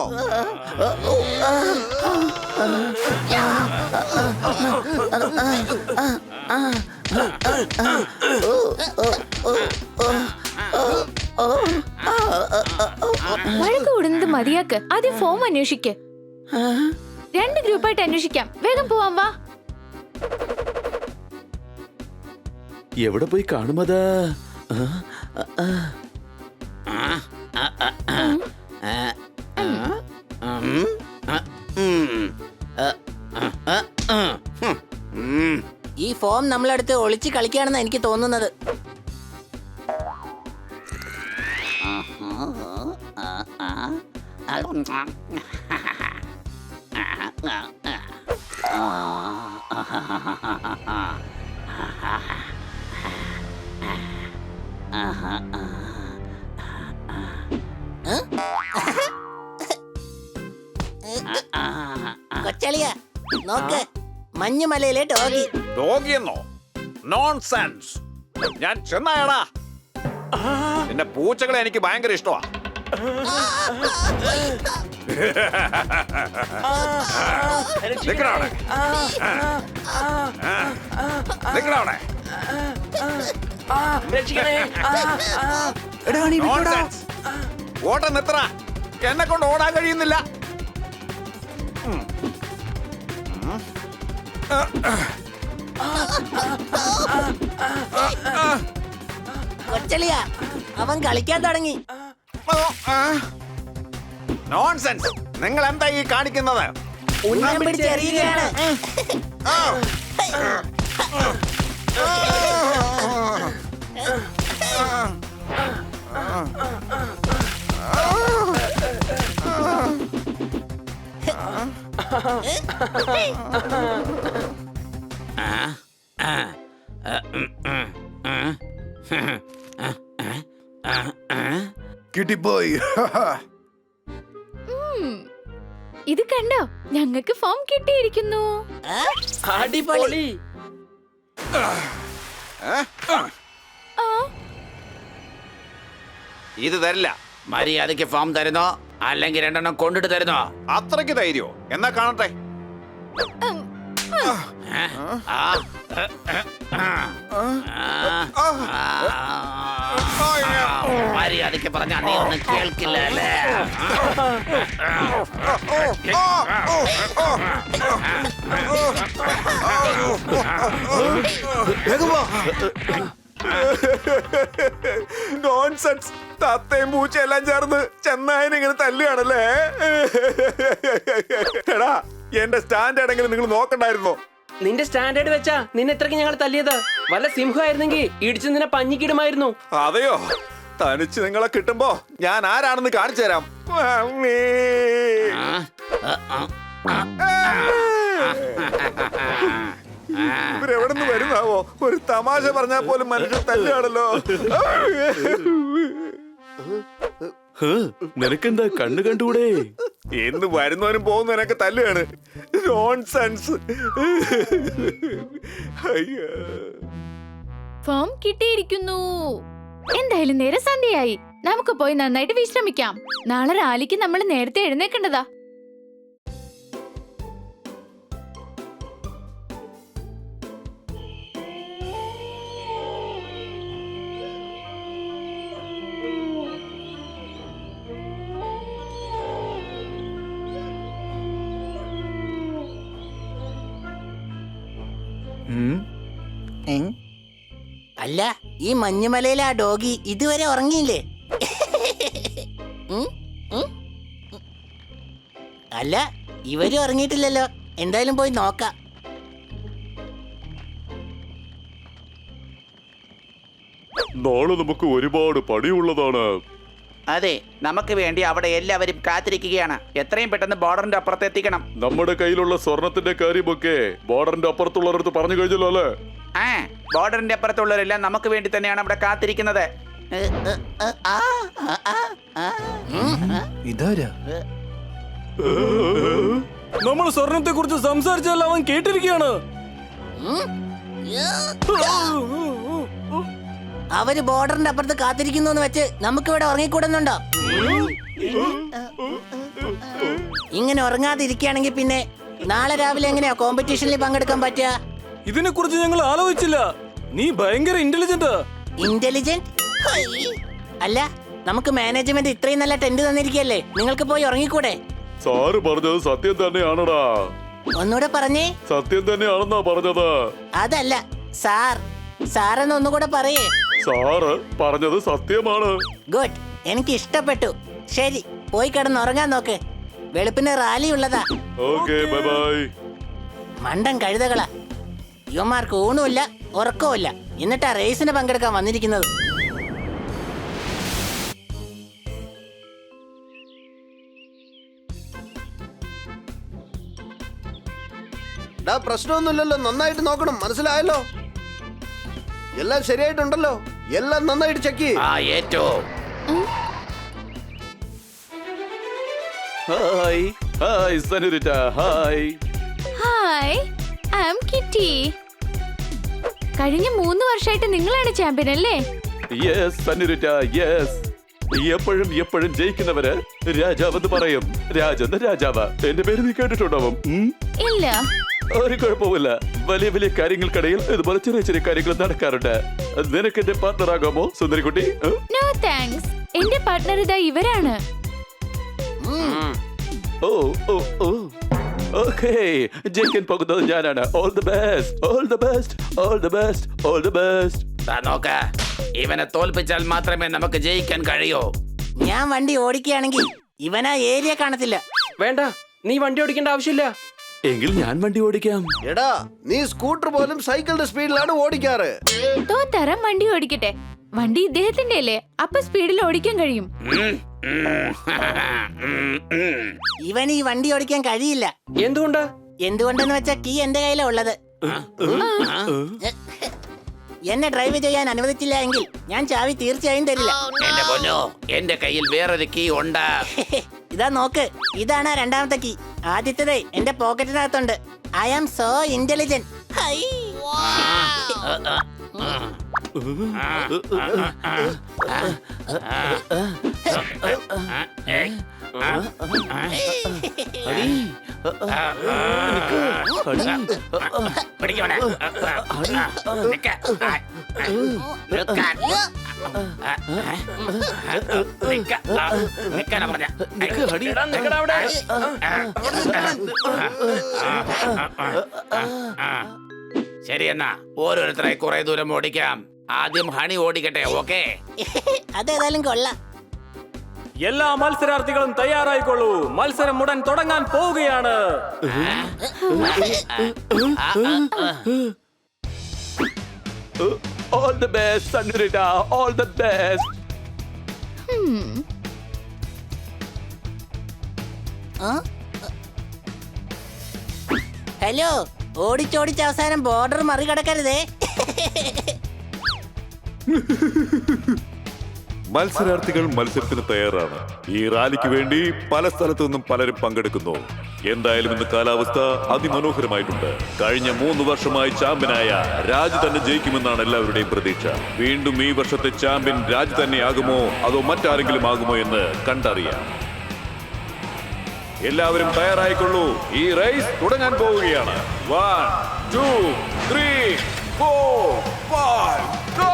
വഴക്ക് കൂടുന്നത് മതിയാക്ക്. ആദ്യം ഫോം അന്വേഷിക്ക്. 2 ഗ്രൂപ്പായിട്ട് അന്വേഷിക്കാം. വേഗം പോവാം, വാ. എവിടെ പോയി കാണുമത്? ഈ ഫോം നമ്മളടുത്ത് ഒളിച്ച് കളിക്കുകയാണെന്ന് എനിക്ക് തോന്നുന്നത്. കൊച്ചളിയ നോക്ക്, മഞ്ഞുമലയിലെ ഡോഗി. ഡോഗിയെന്നോ? നോൺസെൻസ്. ഞാൻ ചെന്നായടാ. നിന്റെ പൂച്ചകളെ എനിക്ക് ഭയങ്കര ഇഷ്ടമാ. നിക്കടാ അവിടെ. നിക്കടാ അവിടെ. രക്ഷിക്കണേ. എടാ നീ വിട്ടോടാ. നോൺസെൻസ്. ഓട്ടം നിർത്തടാ. എന്നെ കൊണ്ട് ഓടാൻ കഴിയുന്നില്ല. കൊച്ചളിയ, അവൻ കളിക്കാൻ തുടങ്ങി. നോൺസെൻസ്. നിങ്ങൾ എന്താ ഈ കാണിക്കുന്നത്? ഉന്നം പിടിച്ചെറിയുകയാണ്. കിട്ടിപ്പോയി. ഇത് കണ്ടോ, ഞങ്ങൾക്ക് ഫോം കിട്ടിയിരിക്കുന്നു. അടിപൊളി. ഇത് തരില്ല. മര്യാദയ്ക്ക് ഫോം തരുന്നോ അല്ലെങ്കിൽ രണ്ടെണ്ണം കൊണ്ടിട്ട് തരുന്നോ? അത്രയ്ക്ക് ധൈര്യോ? എന്നാ കാണട്ടെ. മര്യാദയ്ക്ക് പറഞ്ഞാ നീ ഒന്നും കേൾക്കില്ല അല്ലേ? നോൺസെൻസ്. തത്തയും പൂച്ചയെല്ലാം ചേർന്ന് ചെന്നായനെ ഇങ്ങനെ തല്ലുകയാണല്ലേ? എടാ, എന്റെ സ്റ്റാൻഡേർഡ് എങ്കിലും നിങ്ങൾ നോക്കണ്ടായിരുന്നോ? നിന്റെ സ്റ്റാൻഡേർഡ് വെച്ചാ നിന്നെ ഇത്രയ്ക്ക് ഞങ്ങൾ തല്ലിയത്. വല്ല സിംഹമായിരുന്നെങ്കിൽ ഇടിച്ചു നിന്നെ പഞ്ഞിക്കിടുമായിരുന്നു. അതെയോ? തനിച്ച് നിങ്ങളെ കിട്ടുമ്പോ ഞാൻ ആരാണെന്ന് കാണിച്ചു തരാം. ഇവരെവിടെ നിന്ന് വരുന്നാവോ? ഒരു തമാശ പറഞ്ഞാൽ പോലും മനുഷ്യൻ തല്ലുകയാണല്ലോ. നിനക്കെന്താ കണ്ണു കണ്ടൂടെ? എന്ന് വരുന്നവനും പോകുന്നവനൊക്കെ തല്ലുകയാണ്. നോൺസെൻസ്. അയ്യോ. ഫോം കിട്ടിയിരിക്കുന്നു. എന്തായാലും നേരെ സന്ധ്യയായി. നമുക്ക് പോയി നന്നായിട്ട് വിശ്രമിക്കാം. നാളെ റാലിക്ക് നമ്മൾ നേരത്തെ എഴുന്നേക്കേണ്ടതാ. അല്ല, ഈ മഞ്ഞുമലയിലെ ആ ഡോഗി ഇതുവരെ ഉറങ്ങിയില്ലേ? അല്ല, ഇവരും ഉറങ്ങിയിട്ടില്ലല്ലോ. എന്തായാലും പോയി നോക്കാം. നാളെ നമുക്ക് ഒരുപാട് പണിയുള്ളതാണ്. അതെ, നമുക്ക് വേണ്ടി അവിടെ എല്ലാവരും കാത്തിരിക്കുകയാണ്. എത്രയും പെട്ടെന്ന് ബോർഡറിന്റെ അപ്പുറത്ത് എത്തിക്കണം. നമ്മുടെ കയ്യിലുള്ള സ്വർണത്തിന്റെ കാര്യമൊക്കെ ബോർഡറിന്റെ അപ്പുറത്തുള്ളവരടുത്ത് പറഞ്ഞു കഴിഞ്ഞല്ലോ അല്ലേ? ബോർഡറിന്റെ അപ്പുറത്തുള്ളവരെല്ലാം നമുക്ക് വേണ്ടി തന്നെയാണ് അവിടെ കാത്തിരിക്കുന്നത്. ഇതാരാ? നമ്മൾ സ്വർണത്തെ കുറിച്ച് സംസാരിച്ചല്ല അവൻ കേട്ടിരിക്കുകയാണ്. അവര് ബോർഡറിന്റെ അപ്പുറത്ത് കാത്തിരിക്കുന്നു എന്ന് വെച്ച് നമുക്ക് ഇവിടെ ഉറങ്ങിക്കൂടുന്നുണ്ടോ? ഇങ്ങനെ ഉറങ്ങാതെ ഇരിക്കുകയാണെങ്കിൽ പിന്നെ നാളെ രാവിലെ എങ്ങനെയാ കോമ്പറ്റീഷനിൽ പങ്കെടുക്കാൻ പറ്റുക? ഇതിനെ കുറിച്ച് ഞങ്ങൾ ആലോചിച്ചില്ല. നീ ഭയങ്കര ഇന്റലിജന്റ്. ഇന്റലിജന്റ്? അല്ല, നമുക്ക് മാനേജ്മെന്റ് ഇത്രയും നല്ല ടെന്റ് തന്നിരിക്കല്ലേ, നിങ്ങൾക്ക് പോയി ഉറങ്ങിക്കൂടെ? സാറ് പറഞ്ഞത് സത്യം തന്നെയാണടാ. ഒന്നുകൂടെ പറഞ്ഞേ. സത്യം തന്നെയാണെന്നാ പറഞ്ഞത്. അതല്ല സാർ, സാറെന്ന് ഒന്നുകൂടെ പറയേ. സാറ് പറഞ്ഞത് സത്യമാണ്. ഗുഡ്, എനിക്ക് ഇഷ്ടപ്പെട്ടു. ശരി, പോയി കിടന്നുറങ്ങാൻ നോക്ക്. വെളുപ്പിന് റാലി ഉള്ളതാ. Okay, bye bye. മണ്ടൻ കഴുതകളാ. യുവമാർക്ക് ഊണുമില്ല ഉറക്കവുമില്ല, എന്നിട്ടാ റേസിന് പങ്കെടുക്കാൻ വന്നിരിക്കുന്നത്. ഡാ പ്രശ്നമൊന്നുമില്ലല്ലോ, നന്നായിട്ട് നോക്കണം, മനസ്സിലായല്ലോ? എല്ലാം ശരിയായിട്ടുണ്ടല്ലോ, എല്ലാം നന്നായിട്ട് ചെക്ക്. ആ ഏറ്റോ. Hi hi Sanurita, hi. Hi, I am Kitty. കഴിഞ്ഞ 3 വർഷമായിട്ട് നിങ്ങളാണ് ചാമ്പ്യൻ അല്ലേ? Yes Sanurita, yes. എപ്പോഴും ജയിക്കുന്നവര് രാജാവെന്ന് പറയും. രാജെന്ന് രാജാവ്. എന്റെ പേര് നീ കേട്ടിട്ടുണ്ടാവും. ഇല്ല. ഒരു കുഴപ്പമില്ല. വലിയ കാര്യങ്ങൾക്കിടയിൽ ഇതുപോലെ ചെറിയ കാര്യങ്ങൾ നടക്കാറുണ്ട്. നിനക്ക് എന്റെ പാർട്ണർ ആകാമോ സുന്ദരിക്കുട്ടി? No thanks. എന്റെ പാർട്ണർ ഇതാ ഇവരാണ്. ഓ ഓ ഓ ഓക്കേ, ജയിക്കാൻ പോകുന്നത് ഞാനാണ്. All the best, all the best, all the best, all the best. നോക്ക, ഇവനെ തോൽപ്പിച്ചാൽ മാത്രമേ നമുക്ക് ജയിക്കാൻ കഴിയൂ. ഞാൻ വണ്ടി ഓടിക്കുകയാണെങ്കിൽ ഇവനാ ഏരിയ കാണത്തില്ല. വേണ്ട, നീ വണ്ടി ഓടിക്കേണ്ട ആവശ്യമില്ല. എങ്കിൽ ഞാൻ വണ്ടി ഓടിക്കാം. എടാ, നീ സ്കൂട്ടർ പോലും സൈക്കിളിന്റെ സ്പീഡിലാണ് ഓടിക്കാറ്. തോത്തരം വണ്ടി ഓടിക്കട്ടെ. വണ്ടി ഇദ്ദേഹത്തിന്റെ അല്ലേ, അപ്പൊ സ്പീഡിൽ ഓടിക്കാൻ കഴിയും. ഇവന് ഈ വണ്ടി ഓടിക്കാൻ കഴിയില്ല. എന്തുകൊണ്ട്? എന്തുകൊണ്ടെന്ന് വെച്ചാ കീ എന്റെ കയ്യിലാ ഉള്ളത്. എന്നെ ഡ്രൈവ് ചെയ്യാൻ അനുവദിച്ചില്ല എങ്കിൽ ഞാൻ ചാവി തീർച്ചയായും തരില്ല. എന്റെ പൊന്നോ, എന്റെ കയ്യിൽ വേറൊരു കീ ഉണ്ട്. ഇതാ നോക്ക്, ഇതാണ് രണ്ടാമത്തെ കീ. ആദ്യത്തേത് എന്റെ പോക്കറ്റിനകത്തുണ്ട്. I am so intelligent. പിടിക്കണേ. നിക്കാനാ പറഞ്ഞ. ശരി എന്നാ, ഓരോരുത്തരായി കുറെ ദൂരം ഓടിക്കാം. ആദ്യം ഹണി ഓടിക്കട്ടെ. ഓക്കേ, അതേതായാലും കൊള്ളാം. എല്ലാ മത്സരാർത്ഥികളും തയ്യാറായിക്കൊള്ളൂ. മത്സരം ഉടൻ തുടങ്ങാൻ പോവുകയാണ്. All the best, Sanurita. All the best. Hello, ഓടിച്ചോടിച്ച് അവസാനം ബോർഡർ മറികടക്കരുതേ. മത്സരാർത്ഥികൾ മത്സരത്തിന് തയ്യാറാണ്. ഈ റാലിക്ക് വേണ്ടി പല സ്ഥലത്തു നിന്നും പലരും പങ്കെടുക്കുന്നു. എന്തായാലും ഇന്ന് കാലാവസ്ഥ അതിമനോഹരമായിട്ടുണ്ട്. കഴിഞ്ഞ 3 വർഷമായി ചാമ്പ്യനായ രാജ് തന്നെ ജയിക്കുമെന്നാണ് എല്ലാവരുടെയും പ്രതീക്ഷ. വീണ്ടും ഈ വർഷത്തെ ചാമ്പ്യൻ രാജ് തന്നെയാകുമോ അതോ മറ്റാരെങ്കിലും ആകുമോ എന്ന് കണ്ടറിയാം. എല്ലാവരും തയ്യാറായിക്കൊള്ളൂ. ഈ റേസ് തുടങ്ങാൻ പോവുകയാണ്. 1 2 3 4 5 go!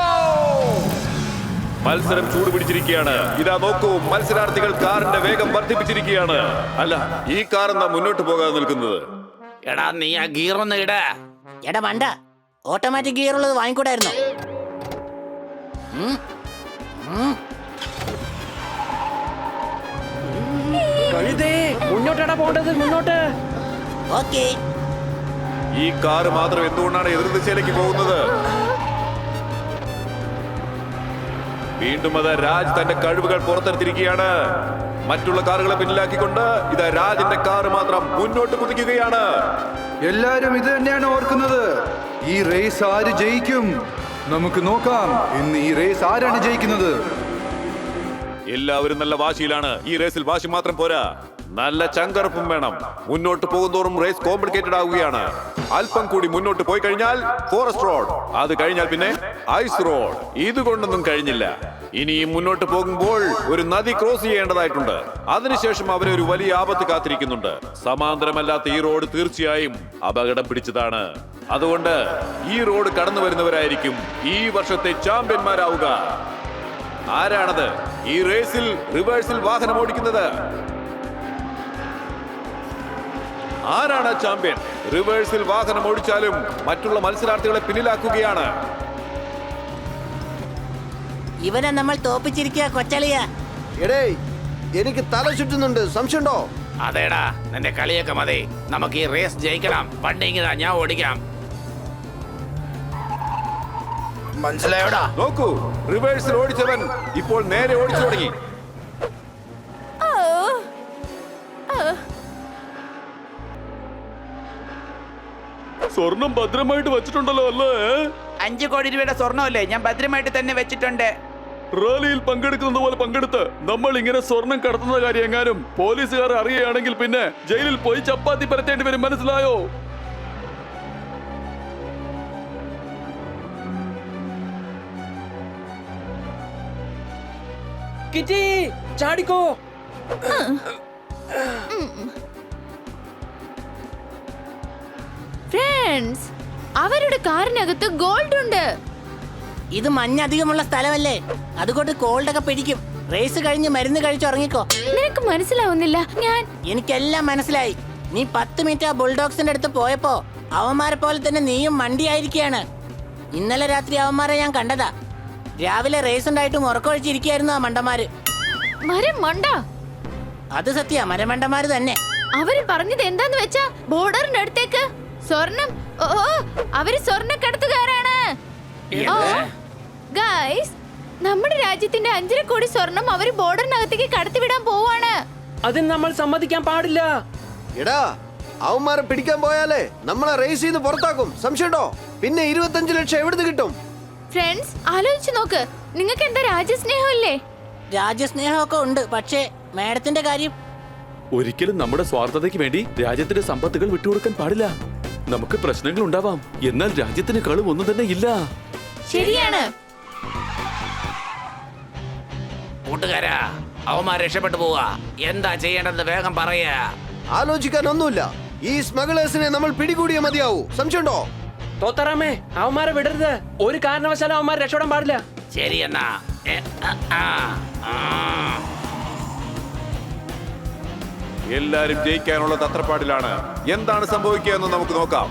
മത്സരം ചൂടുപിടിച്ചിരിക്കുകയാണ്. ഇതാ നോക്കൂ, മത്സരാർത്ഥികൾ കാറിന്റെ വേഗം വർദ്ധിപ്പിച്ചിരിക്കുകയാണ്. അല്ല, ഈ കാർ എന്താ മുന്നോട്ട് പോകാതെ നിൽക്കുന്നത്? എടാ നീ ആ ഗിയർ ഒന്ന് ഇട. എടാ മണ്ട, ഓട്ടോമാറ്റിക് ഗിയർ ഉള്ളത് വാങ്ങിക്കൂടായിരുന്നോ? കഴുതേ, മുന്നോട്ടാടാ പോണ്ടത്, മുന്നോട്ട്. ഓക്കേ. ഈ കാർ മാത്രം എന്തുകൊണ്ടാണ് എതിർദിശയിലേക്ക് പോകുന്നത്? വീണ്ടും അത് രാജ് തന്റെ കഴിവുകൾ പുറത്തെടുത്തിരിക്കുകയാണ്. മറ്റുള്ള കാറുകളെ പിന്നിലാക്കിക്കൊണ്ട് ഇതാ രാജിന്റെ കാർ മാത്രം മുന്നോട്ട് കുതിക്കുകയാണ്. എല്ലാരും ഇത് തന്നെയാണ് ഓർക്കുന്നത്. ഈ റേസ് ആര് ജയിക്കും? നമുക്ക് നോക്കാം ഇന്ന് ഈ റേസ് ആരാണ് ജയിക്കുന്നത്. എല്ലാവരും നല്ല വാശിയിലാണ്. ഈ റേസിൽ വാശി മാത്രം പോരാ, നല്ല ചങ്കറപ്പും വേണം. മുന്നോട്ട് പോകുന്തോറും റേസ് കോംപ്ലിക്കേറ്റഡ് ആവുകയാണ്. അല്പം കൂടി മുന്നോട്ട് പോയി കഴിഞ്ഞാൽ ഫോറസ്റ്റ് റോഡ്, അത് കഴിഞ്ഞാൽ പിന്നെ ഐസ് റോഡ്. ഇതുകൊണ്ടൊന്നും കഴിഞ്ഞില്ല. ഇനിയും മുന്നോട്ട് പോകുമ്പോൾ ഒരു നദി ക്രോസ് ചെയ്യേണ്ടതായിട്ടുണ്ട്. അതിനുശേഷം അവരെ ഒരു വലിയ ആപത്ത് കാത്തിരിക്കുന്നുണ്ട്. സമാന്തരമല്ലാത്ത ഈ റോഡ് തീർച്ചയായും അപകടം പിടിച്ചതാണ്. അതുകൊണ്ട് ഈ റോഡ് കടന്നു വരുന്നവരായിരിക്കും ഈ വർഷത്തെ ചാമ്പ്യന്മാരാവുക. ആരാണത് ഈ റേസിൽ റിവേഴ്സിൽ വാഹനം ഓടിക്കുന്നത്? ആരാണ് ചാമ്പ്യൻ? റിവേഴ്സിൽ വാഹനം ഓടിച്ചാലും മറ്റുള്ള മത്സരാർത്ഥികളെ പിന്നിലാക്കുകയാണ്. ഇവനെ നമ്മൾ തോപ്പിച്ചിരിക്കുക കൊച്ചളിയ. എടേ, എനിക്ക് തല ചുറ്റുന്നുണ്ട്, സംശയമുണ്ടോ? അതേടാ, നിന്റെ കളിയൊക്കെ മതി. നമുക്ക് ഈ റേസ് ജയിക്കണം. വണ്ടി ഇങ്ങതാ, ഞാൻ ഓടിക്കാം. മനസ്സിലായോടാ? നോക്കൂ, റിവേഴ്സിൽ ഓടിച്ചവൻ ഇപ്പോൾ നേരെ ഓടിച്ചു തുടങ്ങി. സ്വർണം ഭദ്രമായിട്ട് വെച്ചിട്ടുണ്ടല്ലോ അല്ലേ? 5 കോടി രൂപയുടെ സ്വർണ്ണമല്ലേ ഞാൻ ഭദ്രമായിട്ട് തന്നെ വെച്ചിട്ടുണ്ട്. റാലിയിൽ പങ്കെടുക്കുന്നത് പോലെ പങ്കെടുത്ത് നമ്മൾ ഇങ്ങനെ സ്വർണം കടത്തുന്ന കാര്യം എങ്ങാനും പോലീസുകാർ അറിയുകയാണെങ്കിൽ പിന്നെ ജയിലിൽ പോയി ചപ്പാത്തി പരത്തേണ്ടി വരും, മനസ്സിലായോ? കിറ്റി ചാടിക്കോ. ഫ്രണ്ട്സ്, അവരുടെ കാറിനകത്ത് ഗോൾഡ് ഉണ്ട്. ഇത് മഞ്ഞ് അധികമുള്ള സ്ഥലമല്ലേ, അതുകൊണ്ട് കോൾഡ് ഒക്കെ പിടിക്കും. റേസ് കഴിഞ്ഞ് മരുന്ന് കഴിച്ചുറങ്ങിക്കോ. നിനക്ക് മനസ്സിലാവുന്നില്ല. എനിക്കെല്ലാം മനസ്സിലായി. നീ 10 മിനിറ്റ് ആ ബുൾഡോഗ്സിന്റെ അടുത്ത് പോയപ്പോ അവന്മാരെ പോലെ തന്നെ നീയും മണ്ടിയായിരിക്കുകയാണ്. ഇന്നലെ രാത്രി അവന്മാരെ ഞാൻ കണ്ടതാ. രാവിലെ റേസ് ഉണ്ടായിട്ടും ഉറക്കമൊഴിച്ചിരിക്കുകയായിരുന്നു ആ മണ്ടന്മാര്. മരം മണ്ട. അത് സത്യ, മരമണ്ടന്മാര് തന്നെ. അവര് പറഞ്ഞത് എന്താന്ന് വെച്ചാ ബോർഡറിന്റെ അടുത്തേക്ക് സ്വർണം. ഓ, അവര് സ്വർണ്ണക്കടത്തുകാരാണ്. ഗൈസ്, നമ്മുടെ രാജ്യത്തിന്റെ 5.5 കോടി സ്വർണം അവര് ബോർഡറിനകത്തേക്ക് കടത്തിവിടാൻ പോവാണ്. അതിന് നമ്മൾ സമ്മതിക്കാൻ പാടില്ല. എടാ, അവന്മാരെ പിടിക്കാൻ പോയാലേ നമ്മളെ റേസ് ചെയ്ത് പുറത്താക്കും. സംശയമുണ്ടോ? പിന്നെ 25 ലക്ഷം എവിടുന്ന് കിട്ടും? ഫ്രണ്ട്സ്, ആലോചിച്ചു നോക്ക്. നിങ്ങൾക്ക് എന്താ രാജ്യസ്നേഹം ഇല്ലേ? രാജ്യസ്നേഹമൊക്കെ ഉണ്ട്, പക്ഷേ മാഡത്തിന്റെ കാര്യം. ഒരിക്കലും നമ്മുടെ സ്വാർത്ഥതയ്ക്ക് വേണ്ടി രാജ്യത്തിന്റെ സമ്പത്തുകൾ വിട്ടുകൊടുക്കാൻ പാടില്ല. നമുക്ക് പ്രശ്നങ്ങൾ ഉണ്ടാവാം, എന്നാൽ രാജ്യത്തിന് കളും ഒന്നും തന്നെ ഇല്ല. ശരിയാണ്. കൂട്ടുകാരാ, അവന്മാർ രക്ഷപ്പെട്ടു പോവാ. എന്താ ചെയ്യേണ്ടത് വേഗം പറയാ. ആലോചിക്കാൻ ഒന്നുമില്ല. ഈ സ്മഗ്ലേഴ്സിനെ നമ്മൾ പിടികൂടിയേ മതിയാവൂ. സംശയമുണ്ടോ? തോത്തറാമേ, അവന്മാരെ വിടരുത്. ഒരു കാരണവശാലും അവന്മാർ രക്ഷപ്പെടാൻ പാടില്ല. ശരി എന്നാ. എല്ലാരും ജയിക്കാനുള്ള തത്രപ്പാടിലാണ്. എന്താണ് സംഭവിക്കുക എന്ന് നമുക്ക് നോക്കാം.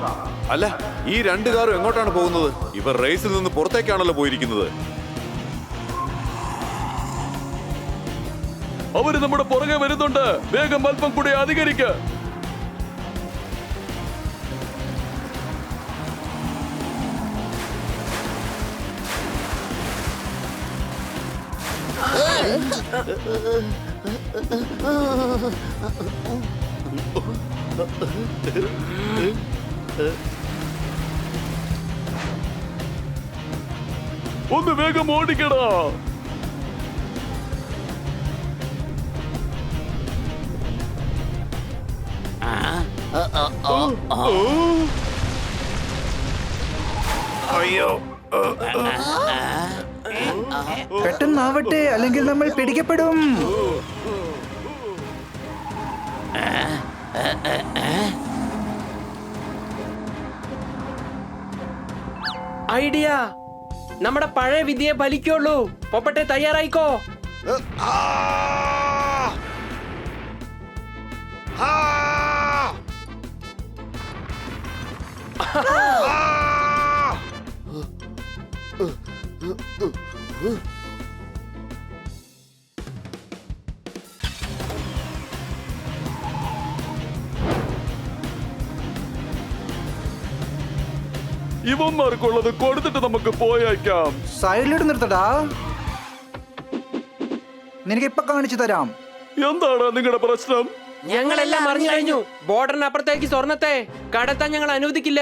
അല്ല, ഈ 2 കാറും എങ്ങോട്ടാണ് പോകുന്നത്? ഇവർ റേസിൽ നിന്ന് പുറത്തേക്കാണല്ലോ പോയിരിക്കുന്നത്. അവര് നമ്മുടെ പുറകെ വരുന്നുണ്ട്. വേഗം അല്പം കൂടി അധികരിക്ക. ഒന്ന് വേഗം ഓടിക്കടാ. അയ്യോ, പെട്ടെന്നാവട്ടെ, അല്ലെങ്കിൽ നമ്മൾ പിടിക്കപ്പെടും. ഐഡിയ. നമ്മുടെ പഴയ വിദ്യയെ ഫലിക്കുള്ളൂ. പൊപ്പട്ടെ, തയ്യാറായിക്കോ. ഇവന്മാർക്കുള്ളത് കൊടുത്തിട്ട് നമുക്ക് പോയേക്കാം. സൈഡിലോട്ട് നിർത്തടാ, നിനക്ക് ഇപ്പൊ കാണിച്ചു തരാം. എന്താണ് നിങ്ങളുടെ പ്രശ്നം? ഞങ്ങളെല്ലാം അറിഞ്ഞു കഴിഞ്ഞു. ബോർഡറിനപ്പുറത്തേക്ക് സ്വർണത്തെ കടത്താൻ ഞങ്ങൾ അനുവദിക്കില്ല.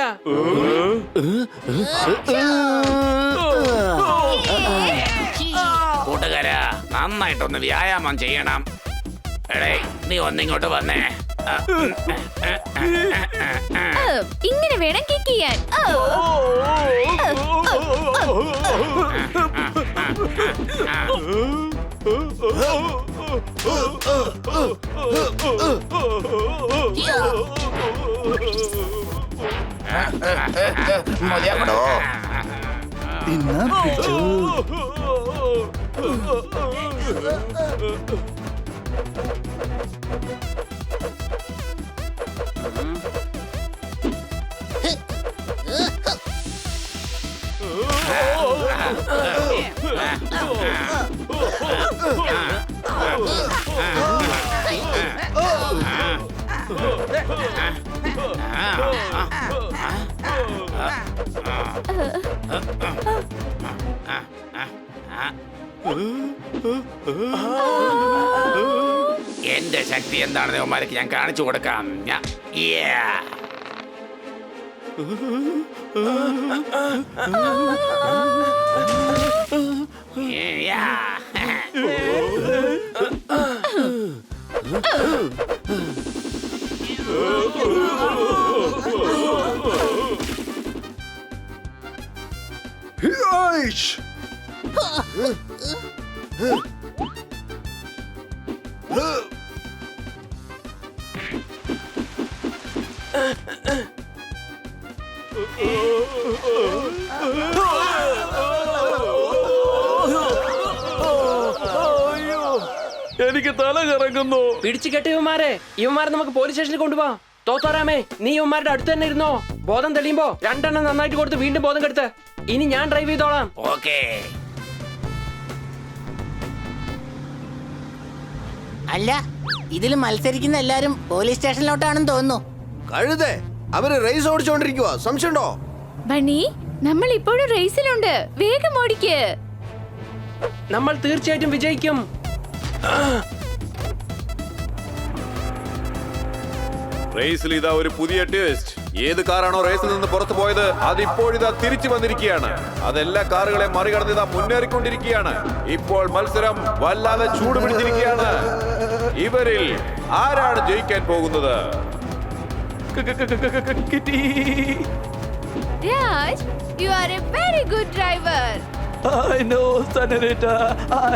കൂട്ടുകാരാ, നന്നായിട്ടൊന്ന് വ്യായാമം ചെയ്യണം. എടേ, നീ ഒന്നിങ്ങോട്ട് വന്നേ. ഇങ്ങനെ വേണം കിക്ക് ചെയ്യാൻ. ഇന്ന് പിടിച്ചു. എന്റെ ശക്തി എന്താണെന്ന് അവന്മാർക്ക് ഞാൻ കാണിച്ചു കൊടുക്കാം. Aish! എനിക്ക് തല കറങ്ങുന്നു. പിടിച്ചു കെട്ടി ഇവന്മാരെ നമുക്ക് പോലീസ് സ്റ്റേഷനിൽ കൊണ്ടുപോവാം. തോത്തോറാമേ, നീ ഇവന്മാരുടെ അടുത്ത് തന്നെ ഇരുന്നോ. ബോധം തെളിയുമ്പോ 2 എണ്ണം നന്നായിട്ട് കൊടുത്ത് വീണ്ടും ബോധം കെടുത്ത്. ഇനി ഞാൻ ഡ്രൈവ് ചെയ്തോളാം. ഓക്കേ. അല്ല, ഇതിൽ മത്സരിക്കുന്ന എല്ലാരും പോലീസ് സ്റ്റേഷനിലോട്ടാണെന്ന് തോന്നുന്നു. കഴുതേ, അവര് റേസ് ഓടിച്ചോണ്ടിരിക്കുക. സംശയമുണ്ടോ? ബണ്ണി, നമ്മൾ ഇപ്പോഴും റേസിലുണ്ട്. വേഗം ഓടിക്ക്. നമ്മൾ തീർച്ചയായിട്ടും വിജയിക്കും. റേസിൽ ഇതാ ഒരു പുതിയ ട്വിസ്റ്റ്. ഏത് കാറാണോ റേസിൽ നിന്ന് പുറത്തു പോയത് അത് ഇപ്പോഴിതാ തിരിച്ചു വന്നിരിക്കുകയാണ്. അതെല്ലാ കാറുകളെ മറികടന്ന് ഇതാ മുന്നേറിക്കൊണ്ടിരിക്കുകയാണ്. ഇപ്പോൾ മത്സരം വല്ലാതെ ചൂട് പിടിച്ചിരിക്കുകയാണ്. ഇവരിൽ ആരാണ് ജയിക്കാൻ പോകുന്നത്? കിട്ടി. Raj, you are a very good driver. I know, Senorita.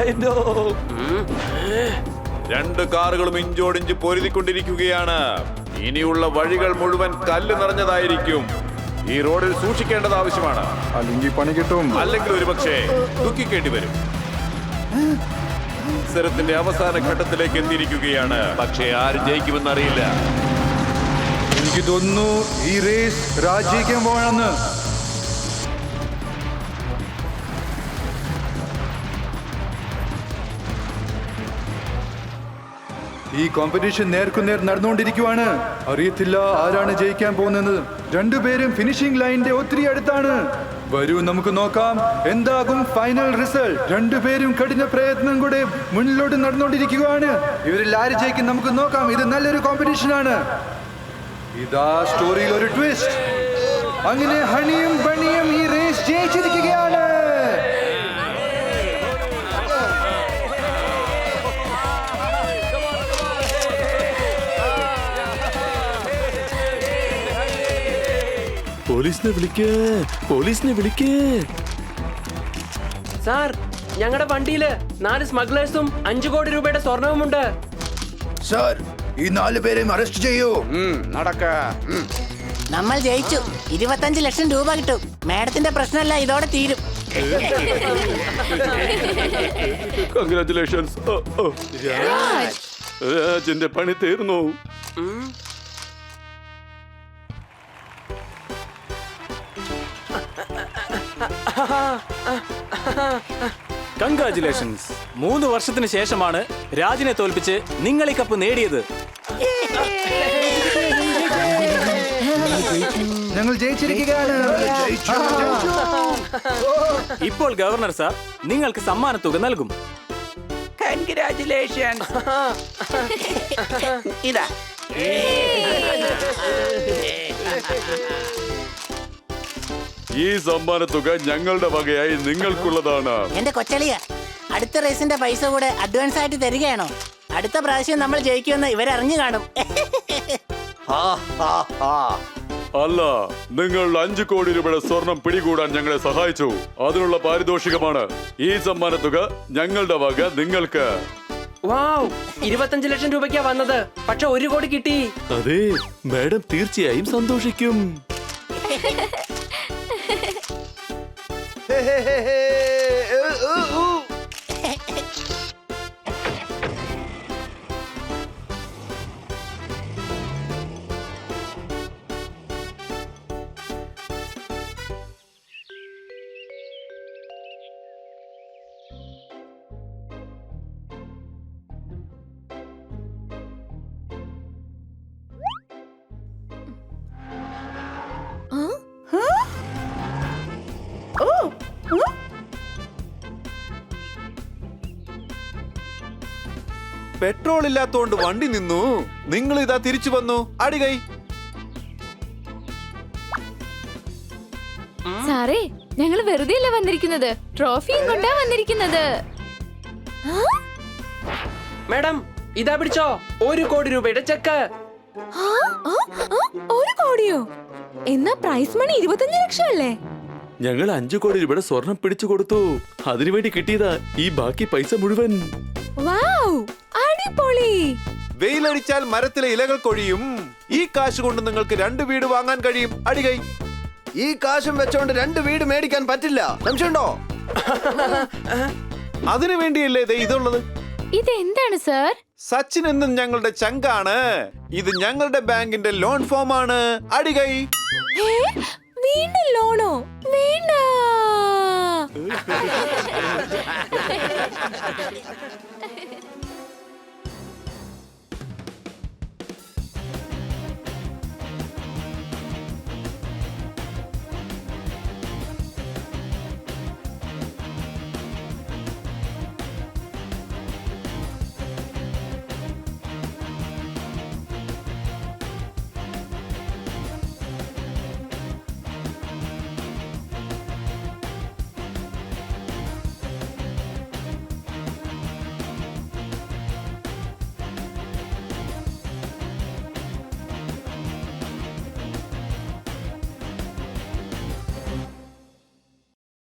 I know. 2 കാറുകളും ഇഞ്ചോടിഞ്ച് പൊരുതിക്കൊണ്ടിരിക്കുകയാണ്. ഇനിയുള്ള വഴികൾ മുഴുവൻ കല്ല് നിറഞ്ഞതായിരിക്കും. ഈ റോഡിൽ സൂക്ഷിക്കേണ്ടത് ആവശ്യമാണ്. അല്ലെങ്കിൽ പണി കിട്ടും. അല്ലെങ്കിൽ ഒരുപക്ഷേ ദുഃഖിക്കേണ്ടി വരും. മത്സരത്തിന്റെ അവസാന ഘട്ടത്തിലേക്ക് എത്തിയിരിക്കുകയാണ്. പക്ഷേ ആര് ജയിക്കുമെന്നറിയില്ല. എനിക്ക് തോന്നുന്നു ഈ റേസ് രാജിക്കാൻ പോകണമെന്ന്. ഈ കോമ്പറ്റീഷൻ നേർക്കുനേർ നടന്നുകൊണ്ടിരിക്കുവാണ്. അറിയത്തില്ല ആരാണ് ജയിക്കാൻ പോകുന്നത്. രണ്ടുപേരും ഫിനിഷിംഗ് ലൈനിന്റെ ഒത്തിരി അടുത്താണ്. വരൂ, നമുക്ക് നോക്കാം എന്താകും ഫൈനൽ റിസൾട്ട്. രണ്ടുപേരും കഠിന പ്രയത്നം കൂടെ മുന്നിലോട്ട് നടന്നുകൊണ്ടിരിക്കുകയാണ്. ഇവരിൽ ആര് ജയിക്കും നമുക്ക് നോക്കാം. ഇത് നല്ലൊരു കോമ്പറ്റീഷൻ ആണ്. ഇതാ സ്റ്റോറിയിൽ ഒരു ട്വിസ്റ്റ്. അങ്ങനെ ഹണിയും ബണിയും ഈ റേസ് ജയിച്ചിരിക്കുകയാണ്. പോലീസിനെ വിളിക്കേ. സാർ, ഞങ്ങളുടെ വണ്ടിയില് 4 സ്മഗ്ലേഴ്സും 5 കോടി രൂപയുടെ സ്വർണവുമുണ്ട്. സർ, ഈ 4 പേരെയും അറസ്റ്റ് ചെയ്യൂ. നമ്മൾ ജയിച്ചു. 25 ലക്ഷം രൂപ കിട്ടും. മാഡത്തിന്റെ പ്രശ്നമല്ല, ഇതോടെ തീരും. കൺഗ്രാറ്റുലേഷൻസ്. രാജിന്റെ പണി തീർന്നു. കൺഗ്രാറ്റുലേഷൻസ്. 3 വർഷത്തിന് ശേഷമാണ് രാജിനെ തോൽപ്പിച്ച് നിങ്ങൾ ഈ കപ്പ് നേടിയത്. ഞങ്ങൾ ജയിച്ചിരിക്കുകയാണ്. ഇപ്പോൾ ഗവർണർ സാർ നിങ്ങൾക്ക് സമ്മാനത്തുക നൽകും. കൺഗ്രാറ്റുലേഷൻ. ഇതാ. ഈ സമ്മാനത്തുക ഞങ്ങളുടെ വകയായി നിങ്ങൾക്കുള്ളതാണ്. എന്റെ കൊച്ചളിയ, അടുത്ത റേസിന്റെ പൈസ കൂടെ അഡ്വാൻസ് ആയിട്ട് തരികയാണോ? അടുത്ത പ്രാവശ്യം നമ്മൾ ജയിക്കുമെന്ന് ഇവരറിഞ്ഞു കാണും. അല്ല, നിങ്ങൾ 5 കോടി രൂപയുടെ സ്വർണം പിടികൂടാൻ ഞങ്ങളെ സഹായിച്ചു. അതിനുള്ള പാരിതോഷികമാണ് ഈ സമ്മാനത്തുക. ഞങ്ങളുടെ വക നിങ്ങൾക്ക്. വാവ്, 25 ലക്ഷം രൂപയ്ക്കാ വന്നത്. പക്ഷെ 1 കോടി കിട്ടി. അതെ, മാഡം തീർച്ചയായും സന്തോഷിക്കും. പെട്രോൾ ഇല്ലാത്തോണ്ട് വണ്ടി നിന്നു. നിങ്ങൾ ഇതാ തിരിച്ചു വന്നു. അടികൈ. സാറേ ഞങ്ങൾ വെറുതെ അല്ല വന്നിരിക്കുന്നത്, ട്രോഫിയും കൊണ്ടാ വന്നിരിക്കുന്നത്. മാഡം ഇതാ പിടിച്ചോ, 1 കോടി രൂപയുടെ ചെക്ക്. 1 കോടിയോ? എന്നാ പ്രൈസ് മണി 25 ലക്ഷം അല്ലേ? ഞങ്ങൾ 5 കോടി രൂപയുടെ സ്വർണം പിടിച്ചു കൊടുത്തു. അതിനുവേണ്ടി കിട്ടിയതാ ഈ ബാക്കി പൈസ മുഴുവൻ. വൗ, അടിപൊളി. വെയിലടിച്ചാൽ മരത്തിലെ ഇലകൾ കൊഴിയും. ഈ കാശ് കൊണ്ട് നിങ്ങൾക്ക് 2 വീട് വാങ്ങാൻ കഴിയും. അടികൈ. ഈ കാശും വെച്ചോണ്ട് 2 വീട് മേടിക്കാൻ പറ്റില്ല. സംശയമുണ്ടോ? അതിനു വേണ്ടിയല്ലേ ദേ ഇതുള്ളത്. ഇതെന്താണ് സാർ? സച്ചിൻ എന്നും ഞങ്ങളുടെ ചങ്കാണ്. ഇത് ഞങ്ങളുടെ ബാങ്കിന്റെ ലോൺ ഫോം ആണ്. അടികൈ. വീണ്ടും ലോണോ? വേണ്ട.